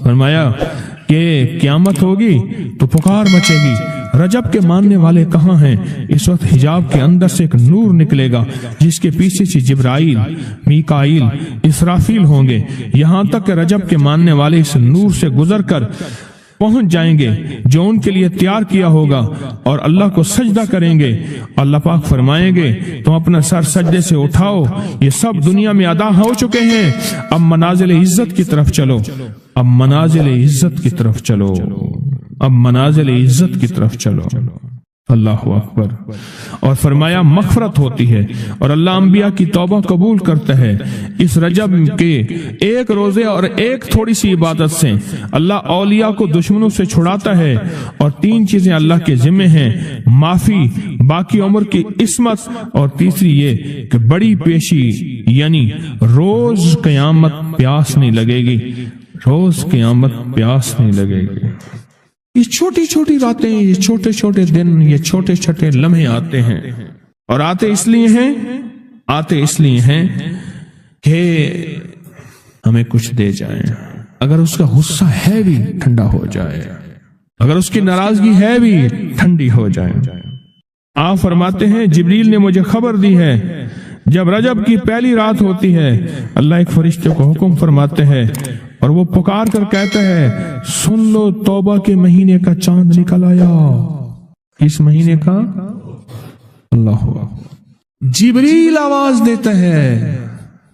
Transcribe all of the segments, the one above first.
فرمایا کہ قیامت ہوگی تو پکار مچے گی، رجب کے ماننے والے کہاں ہیں؟ اس وقت حجاب کے اندر سے ایک نور نکلے گا جس کے پیچھے سے جبرائیل، میکائیل، اسرافیل ہوں گے، یہاں تک کہ رجب کے ماننے والے اس نور سے گزر کر پہنچ جائیں گے جو ان کے لیے تیار کیا ہوگا اور اللہ کو سجدہ کریں گے۔ اللہ پاک فرمائیں گے تم اپنا سر سجدے سے اٹھاؤ، یہ سب دنیا میں ادا ہو چکے ہیں، اب منازل عزت کی طرف چلو، اب منازل عزت کی طرف چلو، اب منازل عزت کی طرف چلو۔ اللہ اکبر۔ اور فرمایا مغفرت ہوتی ہے اور اللہ انبیاء کی توبہ قبول کرتا ہے۔ اس رجب کے ایک روزے اور ایک تھوڑی سی عبادت سے اللہ اولیاء کو دشمنوں سے چھڑاتا ہے، اور 3 چیزیں اللہ کے ذمہ ہیں: معافی، باقی عمر کی عصمت، اور تیسری یہ کہ بڑی پیشی، یعنی روز قیامت پیاس نہیں لگے گی، روز قیامت پیاس نہیں لگے گی۔ یہ چھوٹی چھوٹی راتیں، یہ چھوٹے چھوٹے دن، یہ چھوٹے چھوٹے لمحے آتے ہیں، اور آتے اس لیے ہیں کہ ہمیں کچھ دے جائیں۔ اگر اس کا غصہ ہے بھی ٹھنڈا ہو جائے، اگر اس کی ناراضگی ہے بھی ٹھنڈی ہو جائے۔ آپ فرماتے ہیں جبریل نے مجھے خبر دی ہے جب رجب کی پہلی رات ہوتی ہے، اللہ ایک فرشتے کو حکم فرماتے ہیں اور وہ پکار کر کہتا ہے سن لو توبہ کے مہینے کا چاند نکل آیا۔ اس مہینے کا اللہ جبریل آواز دیتا ہے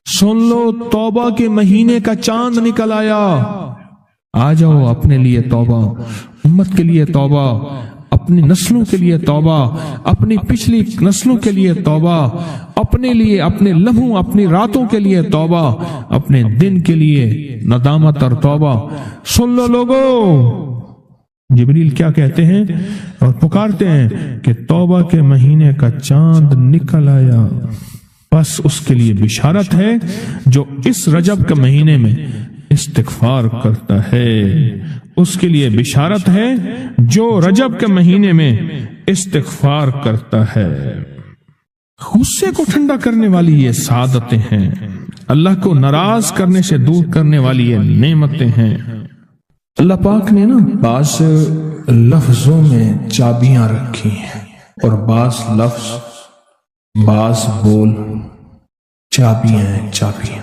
سن لو توبہ کے مہینے کا چاند نکل آیا، آ جاؤ اپنے لیے توبہ، امت کے لیے توبہ، اپنی نسلوں کے لیے توبہ، اپنی پچھلی نسلوں کے لیے توبہ، اپنے لیے، اپنے لمحوں، اپنی راتوں کے لیے توبہ، اپنے دن کے لیے ندامت اور توبہ۔ سن لو لوگو، جبریل کیا کہتے ہیں اور پکارتے ہیں کہ توبہ کے مہینے کا چاند نکل آیا۔ بس اس کے لیے بشارت ہے جو اس رجب کے مہینے میں استغفار کرتا ہے، اس کے لیے بشارت ہے جو رجب کے مہینے میں استغفار کرتا ہے۔ غصے کو ٹھنڈا کرنے والی یہ سعادتیں ہیں، اللہ کو ناراض کرنے سے دور کرنے والی یہ نعمتیں ہیں۔ اللہ پاک نے بعض لفظوں میں چابیاں رکھی ہیں، اور بعض لفظ، بعض بول چابیاں ہیں، چابیاں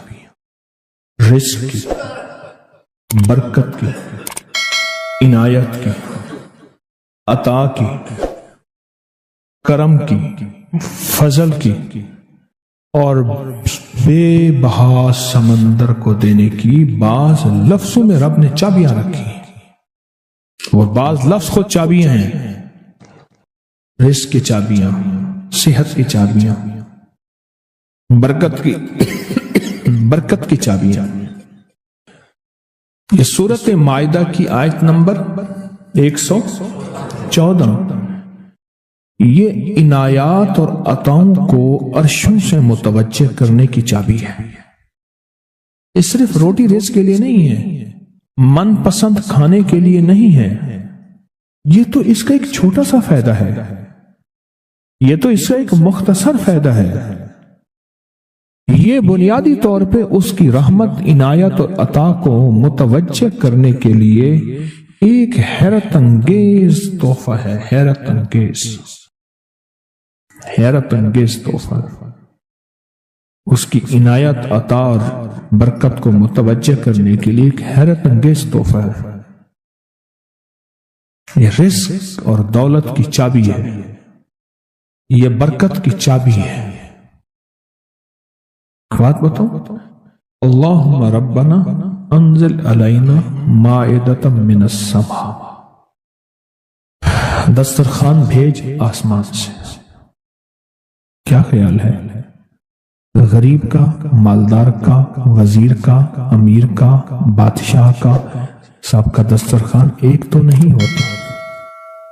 رزق کی، برکت کی، عنایت کی، عطا کی، کرم کی، فضل کی، اور بے بہا سمندر کو دینے کی بعض لفظوں میں رب نے چابیاں رکھی ہیں، اور بعض لفظ خود چابیاں ہیں۔ رزق کی چابیاں، صحت کی چابیاں، برکت کی چابیاں۔ یہ سورۃ مائدہ کی آیت نمبر 114 یہ عنایات اور عطاؤں کو عرشوں سے متوجہ کرنے کی چابی ہے۔ یہ صرف روٹی رزق کے لیے نہیں ہے، من پسند کھانے کے لیے نہیں ہے، یہ تو اس کا ایک چھوٹا سا فائدہ ہے، یہ تو اس کا ایک مختصر فائدہ ہے۔ یہ بنیادی طور پہ اس کی رحمت، عنایت اور عطا کو متوجہ کرنے کے لیے ایک حیرت انگیز تحفہ ہے، حیرت انگیز تحفہ۔ اس کی عنایت، عطا اور برکت کو متوجہ کرنے کے لیے ایک حیرت انگیز تحفہ ہے۔ یہ رزق اور دولت کی چابی ہے، یہ برکت کی چابی ہے۔ بات بتاؤ، اللہم ربنا انزل علینا مائدۃ من السماء، دسترخوان بھیج آسمان سے۔ کیا خیال ہے؟ غریب کا، مالدار کا، وزیر کا، امیر کا، بادشاہ کا، سب کا دسترخوان ایک تو نہیں ہوتا،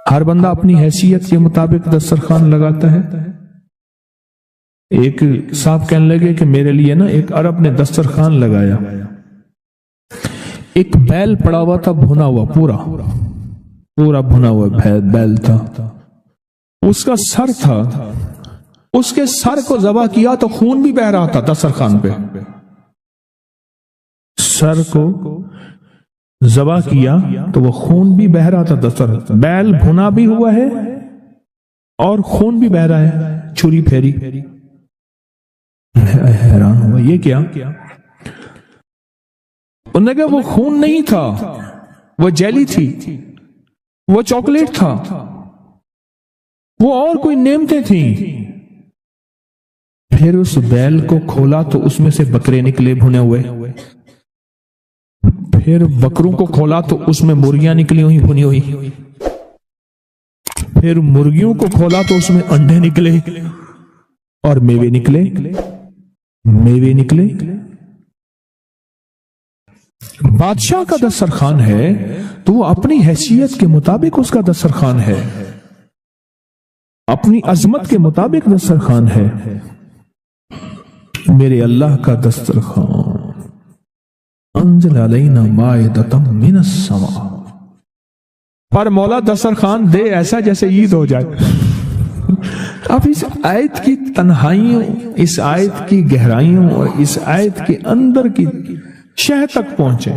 ہر بندہ اپنی حیثیت کے مطابق دسترخوان لگاتا ہے۔ ایک صاحب کہنے لگے کہ میرے لیے ایک عرب نے دسترخوان لگایا، ایک بیل پڑا ہوا تھا، بھنا ہوا، پورا بھنا ہوا بیل تھا، اس کا سر تھا، اس کے سر کو ذبح کیا تو خون بھی بہ رہا تھا دسترخوان پہ، سر کو ذبح کیا تو وہ خون بھی بہ رہا تھا دستر، بیل بھنا بھی ہوا ہے اور خون بھی بہ رہا ہے، چھری پھیری۔ حیران ہوا یہ کیا؟ انہوں نے کہا وہ خون نہیں تھا، وہ جیلی تھی، وہ چاکلیٹ تھا، وہ اور کوئی نعمتیں تھیں۔ پھر اس بیل کو کھولا تو اس میں سے بکرے نکلے بھنے ہوئے، پھر بکروں کو کھولا تو اس میں مرغیاں نکلی ہوئی بھنی ہوئی، پھر مرغیوں کو کھولا تو اس میں انڈے نکلے اور میوے نکلے، میوے نکلے۔ بادشاہ کا دسترخوان ہے تو وہ اپنی حیثیت کے مطابق اس کا دسترخوان ہے، اپنی عظمت کے مطابق دسترخوان ہے۔ میرے اللہ کا دسترخوان انزل علینا مائدۃ من السماء، پر مولا دسترخوان دے ایسا جیسے عید ہو جائے۔ اب اس آیت کی تنہائیوں، اس آیت کی گہرائیوں اور اس آیت کے اندر کی شہ تک پہنچے۔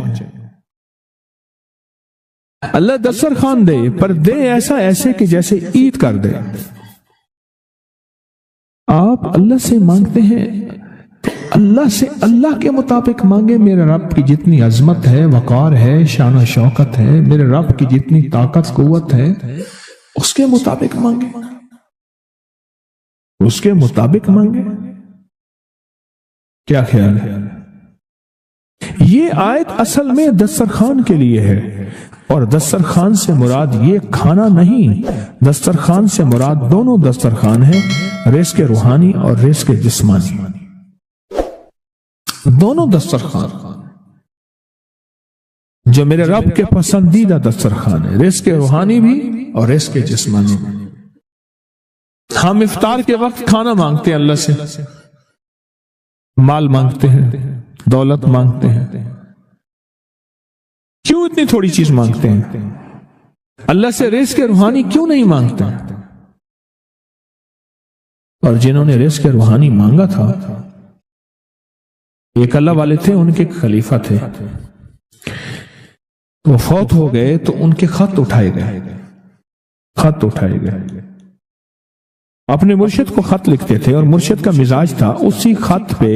اللہ دسترخوان دے پر دے ایسا ایسے کہ جیسے عید کر دے۔ آپ اللہ سے مانگتے ہیں تو اللہ سے اللہ کے مطابق مانگے۔ میرے رب کی جتنی عظمت ہے، وقار ہے، شان و شوکت ہے، میرے رب کی جتنی طاقت قوت ہے، اس کے مطابق مانگے، اس کے مطابق مانگے۔ کیا خیال ہے؟ یہ آیت اصل میں دسترخوان کے لیے ہے، اور دسترخوان سے مراد یہ کھانا نہیں، دسترخوان سے مراد دونوں دسترخوان ہیں، رزق روحانی اور رزق جسمانی، دونوں دسترخوان جو میرے رب کے پسندیدہ دسترخوان ہے، رزق روحانی بھی اور رزق جسمانی بھی۔ ہم افطار کے وقت کھانا مانگتے ہیں اللہ سے، مال مانگتے ہیں، دولت مانگتے ہیں، کیوں اتنی تھوڑی چیز مانگتے ہیں؟ اللہ سے رزق روحانی کیوں نہیں مانگتے؟ اور جنہوں نے رزق روحانی مانگا تھا، ایک اللہ والے تھے، ان کے خلیفہ تھے، وہ فوت ہو گئے تو ان کے خط اٹھائے گئے، خط اٹھائے گئے، اپنے مرشد کو خط لکھتے تھے، اور مرشد کا مزاج تھا اسی خط پہ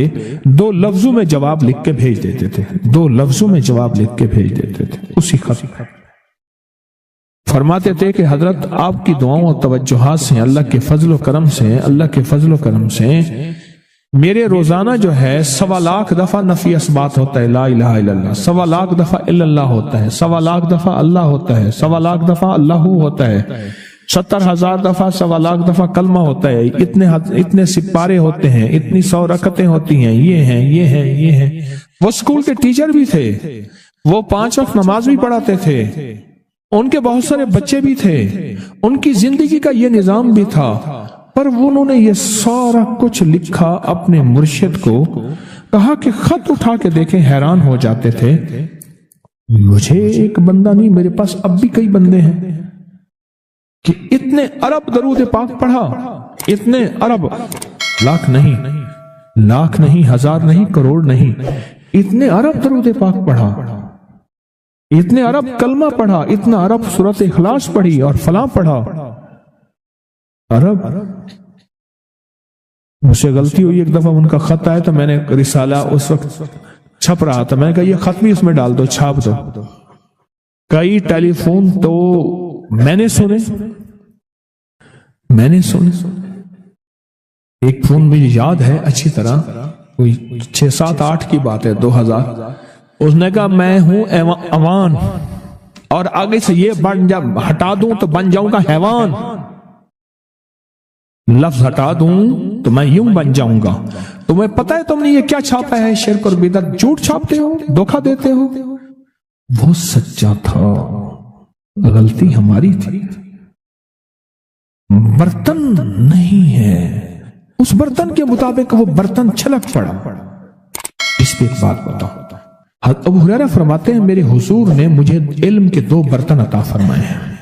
2 لفظوں میں جواب لکھ کے بھیج دیتے تھے، 2 لفظوں میں جواب لکھ کے بھیج دیتے تھے اسی خط۔ فرماتے تھے کہ حضرت آپ کی دعاؤں اور توجہات سے، اللہ کے فضل و کرم سے، اللہ کے فضل و کرم سے میرے روزانہ جو ہے 1.25 لاکھ دفعہ نفی اثبات ہوتا ہے، لا الہ الا اللہ، 1.25 لاکھ دفعہ الا اللہ ہوتا ہے، 1.25 لاکھ دفعہ اللہ ہوتا ہے، 1.25 لاکھ دفعہ اللہ ہوتا ہے، 70,000 دفعہ 1.25 لاکھ دفعہ کلمہ ہوتا ہے، اتنے سپارے ہوتے ہیں، اتنی 100 رکعتیں ہوتی ہیں، یہ ہیں یہ ہیں یہ ہیں۔ وہ اسکول کے ٹیچر بھی تھے، وہ 5 وقت نماز بھی پڑھاتے تھے، ان کے بہت سارے بچے بھی تھے، ان کی زندگی کا یہ نظام بھی تھا، پر انہوں نے یہ سارا کچھ لکھا اپنے مرشد کو، کہا کہ خط اٹھا کے دیکھیں، حیران ہو جاتے تھے، مجھے ایک بندہ نہیں، میرے پاس اب بھی کئی بندے ہیں کہ اتنے ارب درود پاک پڑھا، اتنے ارب، لاکھ نہیں، ہزار نہیں، کروڑ نہیں، اتنے ارب درود پاک پڑھا، اتنے ارب کلمہ پڑھا، اتنا ارب سورۃ اخلاص پڑھی اور فلاں پڑھا، ارب۔ مجھ سے غلطی ہوئی، ایک دفعہ ان کا خط آیا تو میں نے رسالہ اس وقت چھپ رہا تھا، میں نے کہا یہ خط بھی اس میں ڈال دو، چھاپ دو۔ کئی ٹیلی فون تو میں نے سنے، ایک فون مجھے یاد ہے اچھی طرح، کوئی 6 7 8 کی بات ہے، 2000، اس نے کہا میں ہوں اوان، اور آگے سے یہ بن جا ہٹا دوں تو بن جاؤں گا حیوان، لفظ ہٹا دوں تو میں یوں بن جاؤں گا۔ تمہیں پتہ ہے تم نے یہ کیا چھاپا ہے؟ شرک اور بدعت، جھوٹ چھاپتے ہو، دھوکہ دیتے ہو۔ وہ سچا تھا، غلطی ہماری تھی، برتن نہیں ہے، اس برتن کے مطابق وہ برتن چھلک پڑا۔ اس پہ ایک بات بتاؤ، حضرت ابو ہریرہ فرماتے ہیں میرے حضور نے مجھے علم کے 2 برتن عطا فرمائے ہیں،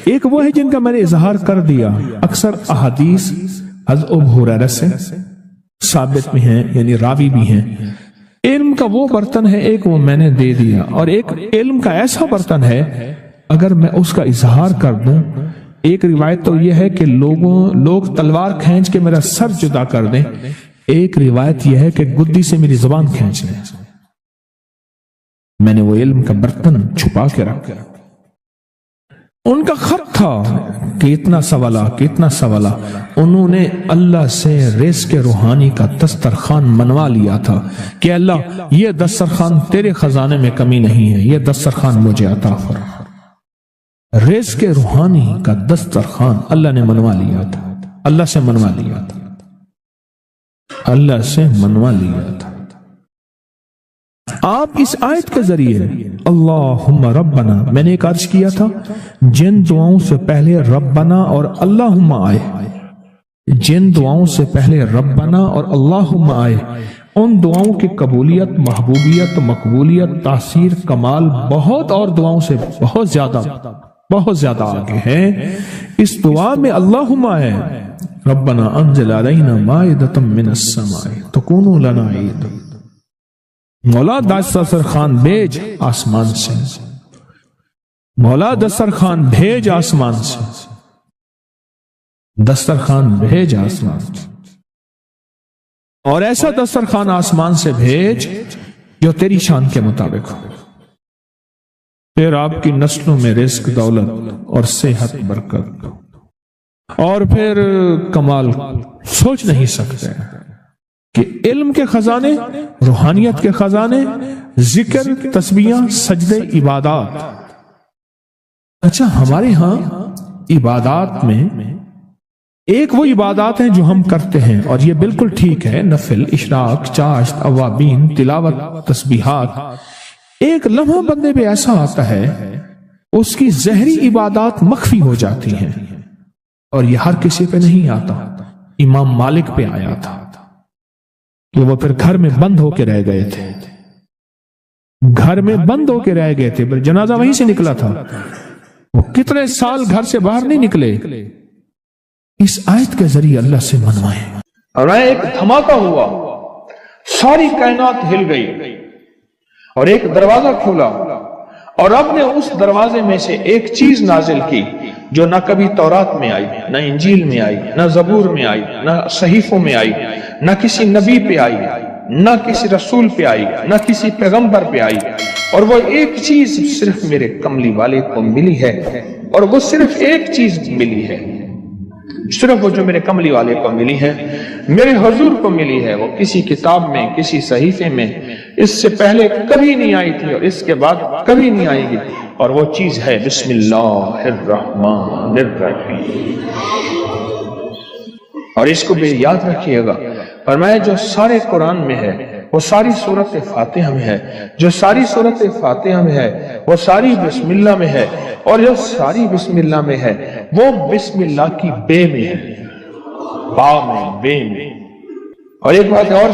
ایک وہ ہے جن کا میں نے اظہار کر دیا، اکثر احادیث حضرت ابو ہریرہ سے ثابت بھی ہیں، یعنی راوی بھی ہیں، علم کا وہ برتن ہے ایک وہ میں نے دے دیا، اور ایک علم کا ایسا برتن ہے اگر میں اس کا اظہار کر دوں، ایک روایت تو یہ ہے کہ لوگ تلوار کھینچ کے میرا سر جدا کر دیں، ایک روایت یہ ہے کہ گدی سے میری زبان کھینچ لیں۔ میں نے وہ علم کا برتن چھپا کے رکھا۔ ان کا خط تھا کہ اتنا سوالا انہوں نے اللہ سے رزق روحانی کا دسترخوان منوا لیا تھا کہ اللہ یہ دسترخوان تیرے خزانے میں کمی نہیں ہے، یہ دسترخوان مجھے عطا فرما۔ رزق روحانی کا دسترخوان اللہ نے منوا لیا تھا، اللہ سے منوا لیا تھا، اللہ سے منوا لیا تھا۔ آپ اس آیت کے ذریعے اللہم ربنا، میں نے ایک عرض کیا تھا جن دعاؤں سے پہلے ربنا اور اللہم آئے، جن دعاؤں سے پہلے ربنا اور اللہم آئے، ان دعاؤں کی قبولیت، محبوبیت، مقبولیت، تاثیر، کمال بہت اور دعاؤں سے بہت زیادہ آگے ہے۔ اس دعا میں اللہم آئے ربنا انزل علینا مائدۃ من السماء تکون لنا عید، مولا دسترخوان بھیج آسمان سے، مولا دسترخوان بھیج آسمان سے، دسترخوان بھیج آسمان سے، اور ایسا دسترخوان آسمان سے بھیج جو تیری شان کے مطابق ہو، پھر آپ کی نسلوں میں رزق، دولت اور صحت، برکت، اور پھر کمال سوچ نہیں سکتے کہ علم کے خزانے، روحانیت کے خزانے، ذکر، تسبیحاں، سجدے، عبادات۔ اچھا، ہمارے ہاں عبادات میں ایک وہ عبادات ہیں جو ہم کرتے ہیں اور یہ بالکل ٹھیک ہے، نفل، اشراق، چاشت، اوابین، تلاوت، تسبیحات۔ ایک لمحہ بندے پہ ایسا آتا ہے اس کی ظاہری عبادات مخفی ہو جاتی ہیں، اور یہ ہر کسی پہ نہیں آتا۔ امام مالک پہ آیا تھا کہ وہ پھر گھر میں بند ہو کے رہ گئے تھے، گھر میں بند ہو کے رہ گئے تھے، پھر جنازہ وہیں سے نکلا تھا، وہ کتنے سال گھر سے باہر نہیں نکلے۔ اس آیت کے ذریعے اللہ سے منوائے، اور ایک دھماکہ ہوا، ساری کائنات ہل گئی، اور ایک دروازہ کھولا، اور رب نے اس دروازے میں سے ایک چیز نازل کی جو نہ کبھی تورات میں آئی، نہ انجیل میں آئی، نہ زبور میں آئی، نہ صحیفوں میں آئی، نہ کسی نبی پہ آئی، نہ کسی رسول پہ آئی، نہ کسی پیغمبر پہ آئی، اور وہ ایک چیز صرف میرے کملی والے کو ملی ہے، اور وہ صرف ایک چیز ملی ہے، صرف وہ جو میرے کملی والے کو ملی ہے، میرے حضور کو ملی ہے، وہ کسی کتاب میں، کسی صحیفے میں اس سے پہلے کبھی نہیں آئی تھی اور اس کے بعد کبھی نہیں آئے گی، اور وہ چیز ہے بسم اللہ الرحمن الرحیم۔ اور اس کو بھی یاد رکھیے گا، فرمایا جو سارے قرآن میں ہے وہ ساری سورت فاتحہ میں ہے، جو ساری سورت فاتحہ میں ہے وہ ساری بسم اللہ میں ہے، اور جو ساری بسم اللہ میں ہے وہ بسم اللہ کی بے میں ہے، با میں، بے میں۔ اور ایک بات اور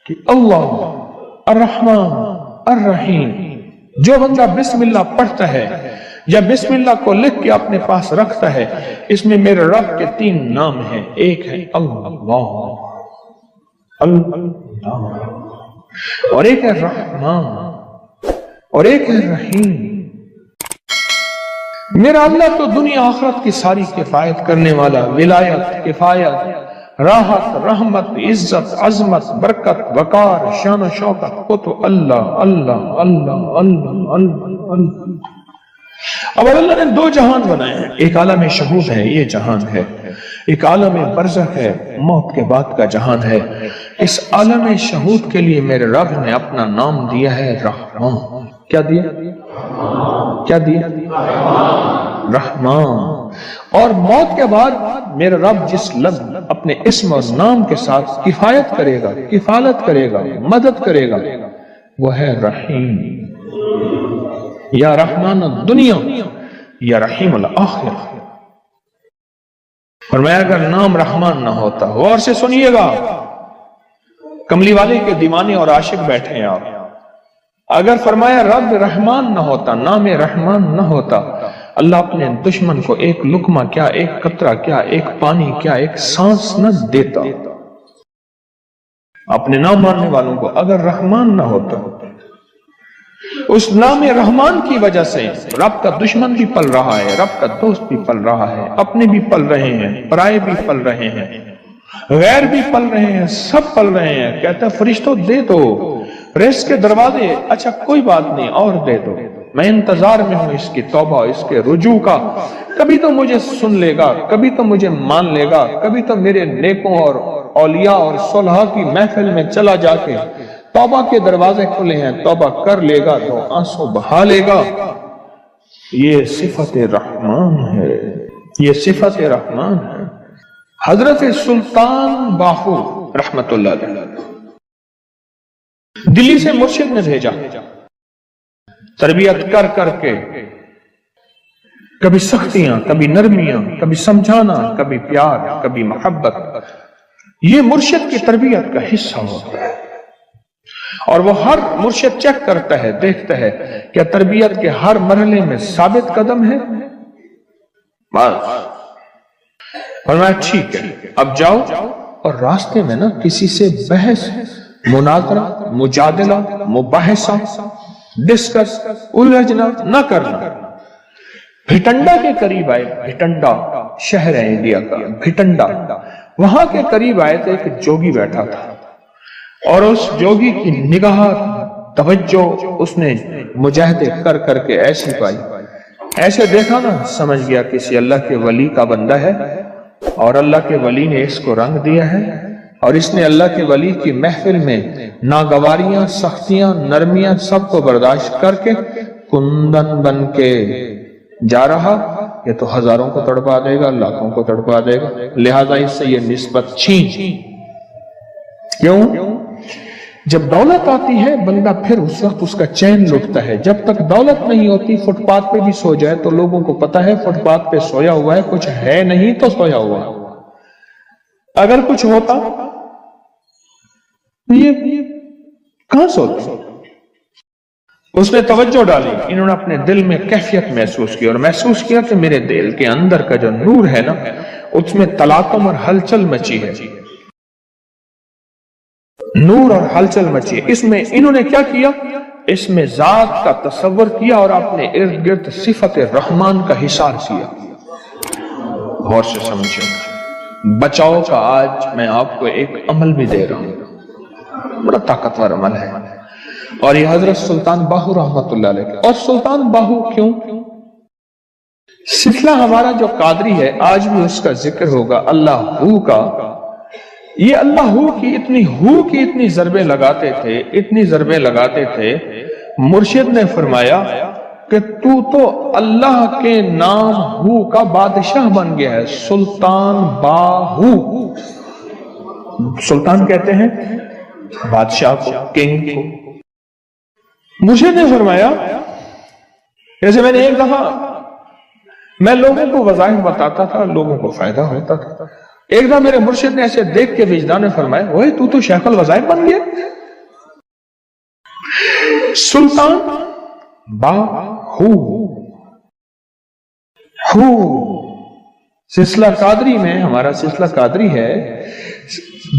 کہ اللہ الرحمن الرحیم، جو بندہ بسم اللہ پڑھتا ہے یا بسم اللہ کو لکھ کے اپنے پاس رکھتا ہے، اس میں میرے رب کے 3 نام ہیں، ایک ہے اللہ، اور ایک ہے رحمان، اور ایک ہے رحیم۔ میرا اللہ تو دنیا آخرت کی ساری کفایت کرنے والا، ولایت، کفایت، راحت، رحمت، عزت، عظمت، برکت، وقار، شان و شوکت، وہ تو اللہ اللہ اللہ اللہ اللہ اللہ۔ اب اللہ نے 2 جہان بنائے ہیں، ایک عالم شہود ہے، یہ جہان ہے، ایک عالم برزخ ہے، موت کے بعد کا جہان ہے۔ اس عالم شہود کے لیے میرے رب نے اپنا نام دیا ہے رحمان۔ کیا دیا؟ کیا دیا؟ رحمان۔ اور موت کے بعد میرا رب جس لفظ اپنے اسم اور نام کے ساتھ کفایت کرے گا، کفالت کرے گا، مدد کرے گا، وہ ہے رحیم۔ یا رحمان الدنیا یا رحیم الآخرہ۔ فرمایا اگر نام رحمان نہ ہوتا، غور سے سنیے گا، کملی والے کے دیوانے اور عاشق بیٹھے ہیں آپ، اگر فرمایا رب رحمان نہ ہوتا، نام رحمان نہ ہوتا، اللہ اپنے دشمن کو ایک لقمہ کیا، ایک قطرہ کیا، ایک پانی کیا، ایک سانس نہ دیتا۔ اپنے نہ ماننے والوں کو اگر رحمان نہ ہوتا، اس نام رحمان کی وجہ سے رب کا دشمن بھی پل رہا ہے، رب کا دوست بھی پل رہا ہے، اپنے بھی پل رہے ہیں، پرائے بھی پل رہے ہیں، غیر بھی پل رہے ہیں، سب پل رہے ہیں۔ کہتا ہے فرشتوں دے دو رزق کے دروازے، اچھا کوئی بات نہیں اور دے دو، میں انتظار میں ہوں اس کی توبہ، اس کے رجوع کا، کبھی تو مجھے سن لے گا، کبھی تو مجھے مان لے گا، کبھی تو میرے نیکوں اور اولیاء اور صلحاء کی محفل میں چلا جا کے توبہ کے دروازے کھلے ہیں، توبہ کر لے گا تو آنسو بہا لے گا۔ یہ صفت رحمان ہے، یہ صفت رحمان ہے۔ حضرت سلطان باہو رحمت اللہ علیہ دلی سے مرشد نے بھیجا، تربیت کر کر کے، کبھی سختیاں، کبھی نرمیاں، کبھی سمجھانا، کبھی پیار، کبھی محبت، یہ مرشد کی تربیت کا حصہ ہوتا ہے۔ اور وہ ہر مرشد چیک کرتا ہے، دیکھتا ہے کیا تربیت کے ہر مرحلے میں ثابت قدم ہے، بس فرمایا ٹھیک ہے اب جاؤ، اور راستے میں نا کسی سے بحث، مناظرہ، مجادلہ، مباحثہ، ڈسکس، الجھنا نہ کرنا۔ بھٹنڈا کے قریب آئے، بھٹنڈا شہر ہے انڈیا کا، بھٹنڈا، وہاں کے قریب آئے تو ایک جوگی بیٹھا تھا، اور اس جوگی کی نگاہ توجہ اس نے مجاہدے کر کر کے ایسی پائی، ایسے دیکھا نا سمجھ گیا کسی اللہ کے ولی کا بندہ ہے، اور اللہ کے ولی نے اس کو رنگ دیا ہے، اور اس نے اللہ کے ولی کی محفل میں ناگواریاں، سختیاں، نرمیاں سب کو برداشت کر کے کندن بن کے جا رہا، یہ تو ہزاروں کو تڑپا دے گا، لاکھوں کو تڑپا دے گا، لہذا اس سے یہ نسبت چھین۔ کیوں؟ جب دولت آتی ہے بندہ پھر اس وقت اس کا چین لٹتا ہے، جب تک دولت نہیں ہوتی فٹ پاتھ پہ بھی سو جائے تو لوگوں کو پتا ہے فٹ پاتھ پہ سویا ہوا ہے، کچھ ہے نہیں تو سویا ہوا ہے، اگر کچھ ہوتا یہ کہاں سوتا؟ اس نے توجہ ڈالی، انہوں نے اپنے دل میں کیفیت محسوس کی، اور محسوس کیا کہ میرے دل کے اندر کا جو نور ہے نا اس میں تلاطم اور ہلچل مچی ہے، نور اور ہلچل مچی ہے۔ اس میں انہوں نے کیا کیا؟ اس میں ذات کا تصور کیا اور اپنے ارد گرد صفت رحمان کا حصار کیا۔ غور سے سمجھیں، بچاؤ کا آج میں آپ کو ایک عمل بھی دے رہا ہوں، بڑا طاقتور عمل ہے، اور یہ حضرت سلطان باہو رحمت اللہ علیہ۔ اور سلطان باہو کیوں؟ سلسلہ ہمارا جو قادری ہے آج بھی اس کا ذکر ہوگا، اللہ ہو کا، یہ اللہ ہو کی اتنی ضربیں لگاتے تھے، اتنی ضربیں لگاتے تھے، مرشد نے فرمایا کہ تو اللہ کے نام ہو کا بادشاہ بن گیا ہے، سلطان باہو۔ سلطان کہتے ہیں بادشاہ کو، کنگ کو۔ مرشد نے فرمایا، جیسے میں نے ایک دفعہ میں لوگوں کو وظائف بتاتا تھا، لوگوں کو فائدہ ہوتا تھا، ایک دفعہ میرے مرشد نے ایسے دیکھ کے وجدان میں فرمایا، وہی تو شیخ الوظائف بن گیا، سلطان باہو۔ سلسلہ قادری میں، ہمارا سلسلہ قادری ہے،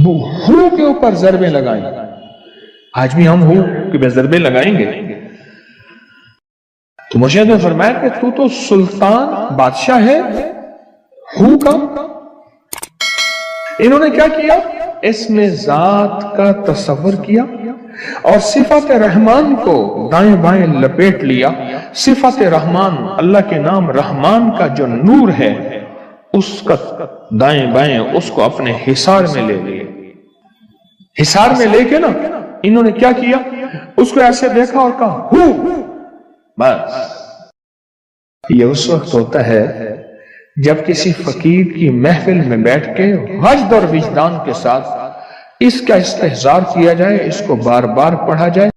ہو کے اوپر ضربیں لگائیں، آج بھی ہم ہو کہ ضربیں لگائیں گے۔ تو مرشد نے فرمایا کہ تو سلطان بادشاہ ہے ہو کا۔ انہوں نے کیا کیا؟ اس میں ذات کا تصور کیا اور صفت رحمان کو دائیں بائیں لپیٹ لیا۔ صفت رحمان، اللہ کے نام رحمان کا جو نور ہے اس کا دائیں بائیں اس کو اپنے حصار میں لے لیا۔ حصار میں لے کے نا انہوں نے کیا کیا؟ اس کو ایسے دیکھا اور کہا ہو، بس۔ یہ اس وقت ہوتا ہے جب کسی فقیر کی محفل میں بیٹھ کے وجد اور وجدان کے ساتھ اس کا استحضار کیا جائے، اس کو بار بار پڑھا جائے،